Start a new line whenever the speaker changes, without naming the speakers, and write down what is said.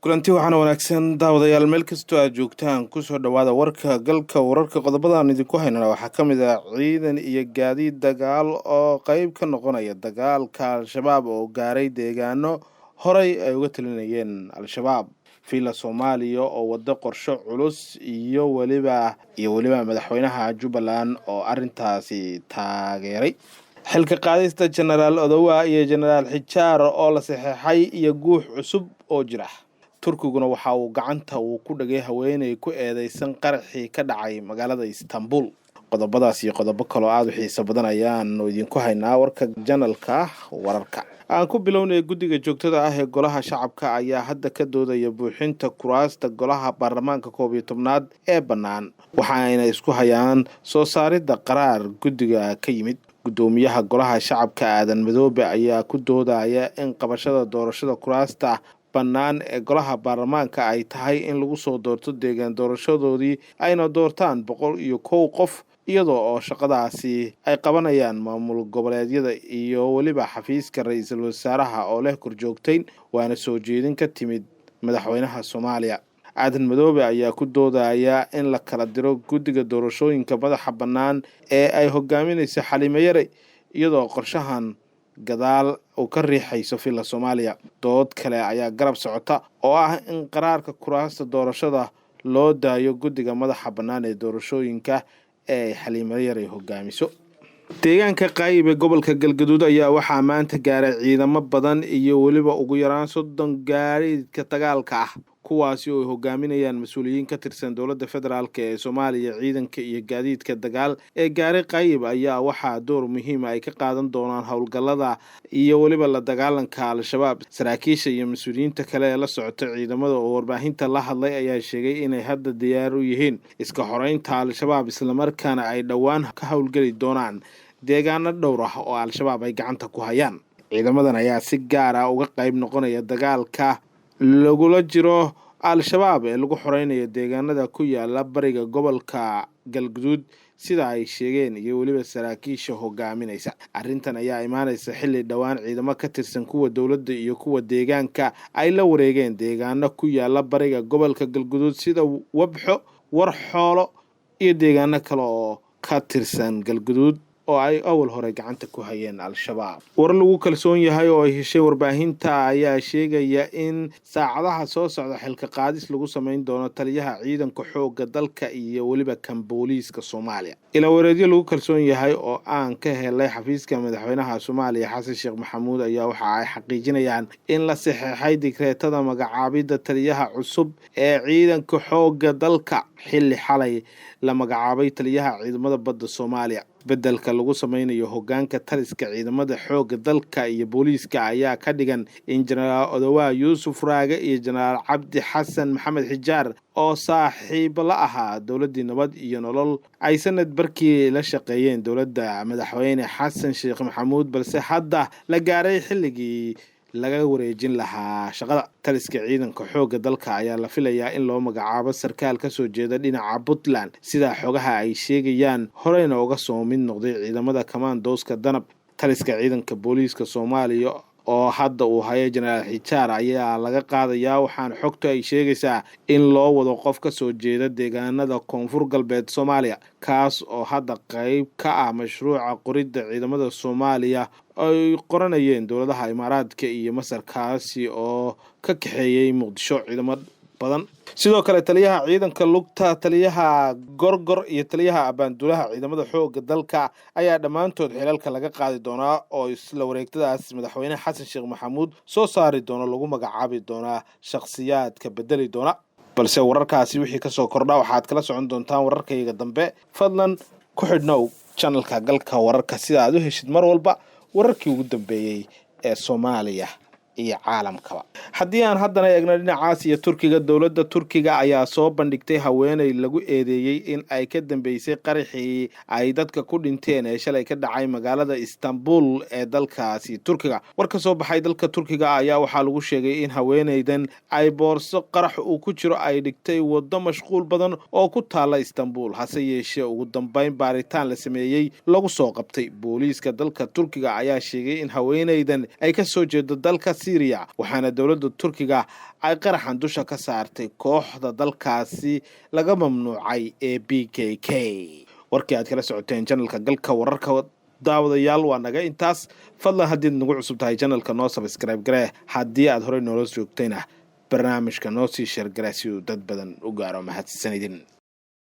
kulanti waxaana wanaagsan daawadayaal meel kastoo aad joogtaan kusoo dhawaada warka galka wararka qodobadaan idinku haynana waxaa ka mid ah ciidan iyo gaadiid dagaal oo qayb ka noqonaya dagaalka al-shabaab oo gaaray deegaano horey ay uga talinayeen al-shabaab fiila soomaaliya oo wado qorsho culus iyo weliba madaxweynaha Jubbaland oo arintaasi taageeray xilka qaadista generaal Odowa iyo generaal Xijaar oo la saxeexay iyo guux cusub oo jira turkiguna waxa uu gacanta ku dhagay haweeney ku eedeysan qaraxii ka dhacay magaalada Istanbul qodobadaas iyo qodobo kale oo aad u xiiso badan ayaan idinku haynaa warka janalka wararka aan ku bilownay guddiga joogtada ah ee golaha shacabka ayaa hadda ka doodaya buuxinta kuraasta golaha baarlamaanka 11aad ee bannaan waxaana isku hayaan soo saaridda qaraar guddiga ka yimid gudoomiyaha golaha shacabka Aadan Madoobe ayaa ku doodaya in qabashada doorashada kuraasta bannaan ee golaha baarlamaanka ay tahay in lagu soo doorto deegaan doorashadoodii ayna doortaan 101 qof iyadoo oo shaqadaasi ay qabanayaan maamul goboleedyada iyo waliba xafiiska ra'iisul wasaaraha oo leh korjoogteyn waana soo jeedin ka timid madaxweynaha Soomaaliya Aadan Madoobe ayaa ku doodaya in la kala diro guddiga doorashooyinka madaxa bannaan ee ay hogaaminayso Xaliime Yare iyadoo qorshahan gadaal oo ka riixayso fiila Soomaaliya dood kale ayaa garab socota oo ah in qaraarka kuraasta doorashada loo daayo guddiga madaxa bannaan ee doorashooyinka ee Xaliime Yare hogaamiso deegaanka qayb ee gobolka Galgaduud ayaa waxaa maanta gaaray ciidamo badan iyo waliba ugu yaraan 30 gaariidka dagaalka ah kuwaasi oo hogaaminayaan mas'uuliyiin ka tirsan dowladda federaalka ee Soomaaliya ciidanka iyo gaadiidka dagaal ee gaaray qayb ayaa waxaa door muhiim ah ay ka qaadan doonaan howlgallada iyo waliba la dagaalanka al-shabaab saraakiisha iyo mas'uuliyiinta kale ee la socota ciidamada oo warbaahinta la hadlay ayaa sheegay inay hadda diyaar u yihiin iska xoreynta al-shabaab isla markaana ay dhawaan ka howlgali doonaan deegaano dhowr ah oo al-shabaab ay gacanta ku hayaan ciidamadan ayaa si gaar ah uga qayb noqonaya dagaalka lagula jiro al-shabaab ee lagu xoreynayo deegaanada ku yaala bariga gobolka Galgaduud sida ay sheegeen iyo waliba saraakiisha hogaaminaysa arrintan ayaa imaanaysa xilli dhawaan ciidamo ka tirsan kuwa dowladda iyo kuwa deegaanka ay la wareegeen deegaano ku yaala bariga gobolka Galgaduud sida Wabxo Warxoolo iyo deegaano kale oo ka tirsan Galgaduud oo ay awal hore gacanta ku hayeen al-shabaab war lagu kalsoon yahay oo ay heshay warbaahinta ayaa sheegaya in saacadaha soo socda xilka qaadis lagu sameyn doono taliyaha ciidanka xoogga dalka iyo waliba kan booliiska Soomaaliya ila wareedyo lagu kalsoon yahay oo aan ka helay xafiiska madaxweynaha Soomaaliya Xasan Sheekh Maxamuud ayaa waxa ay xaqiijinayaan in la saxeexay dekreetada magacaabida taliyaha cusub ee ciidanka xoogga dalka xilli xalay la magacaabay taliyaha ciidamada badda Soomaaliya bedelka lagu sameynayo hogaanka taliska ciidamada xoogga dalka iyo booliiska ayaa ka dhigan in generaal Odowa Yuusuf Raage iyo generaal Cabdi Xasan Maxamed Xijaar oo saaxiib la ahaa dowladda nabad iyo nolol ay sanad barkii la shaqeeyeen dowladda madaxweyne Xasan Sheekh Maxamuud balse hadda la gaaray xilligii laga wareejin lahaa shaqada taliska ciidanka xoogga dalka ayaa la filayaa in loo magacaabo sarkaal ka soo jeeda dhinaca Puntland sida xogaha ay sheegayaan horeyna uga soo mid noqday ciidamada commandoska danab taliska ciidanka booliiska Soomaaliya oo hadda uu hayo generaal Xijaar ayaa laga qaadayaa waxaana xogtu ay sheegaysaa in loo wado qof ka soo jeeda deegaanada koonfur galbeed Soomaaliya kaas oo hadda qayb ka ah mashruuca qoridda ciidamada Soomaaliya ay qoranayeen dowladaha Imaaraadka iyo Masar kaasi oo ka kaxeeyay Muqdisho ciidamo badan sidoo kale taliyaha ciidanka lugta taliyaha gorgor iyo taliyaha abaandulaha ciidamada xoogga dalka ayaa dhamaantood xilalka laga qaadi doonaa oo isla wareegtadaas madaxweyne Xasan Sheekh Maxamuud soo saari doono lagu magacaabi doonaa shakhsiyaadka bedeli doona balse wararkaasi wixii ka soo kordha waxaad kala socon doontaan wararkayga dambe fadlan ku xidhnow channelka galka wararka sida aad u heshid mar walba wararkii ugu dambeeyay ee Soomaaliya iyo caalamkaba haddii aan haddana eegno dhinacaas iyo Turkiga dowladda Turkiga ayaa soo bandhigtay haweeney lagu eedeeyay in ay ka dambeysay qaraxii ay dadka ku dhinteen ee shalay ka dhacay magaalada Istanbul ee dalkaasi Turkiga war ka soo baxay dalka Turkiga ayaa waxaa lagu sheegay in haweeneydan ay boorso qarax uu ku jiro ay dhigtay wado mashquul badan oo ku taala Istanbul hase yeeshee ugu dambeyn baaritaan la sameeyay lagu soo qabtay booliiska dalka Turkiga ayaa sheegay in haweeneydan ay ka soo jeedo dalka Syria waxaana dowladda Turkiga ay qaraxan dusha ka saartay kooxda dalkaasi laga mamnuucay ee PKK. warkii aad kala socoteen channelka galka wararka daawadayaal waa naga intaas. fadlan haddii aad nagu cusub tahay channelka noo subscribe garee, haddii aad horey noola joogtayna barnaamijka noo sii share garee si uu dad badan u gaaro. mahadsanidin.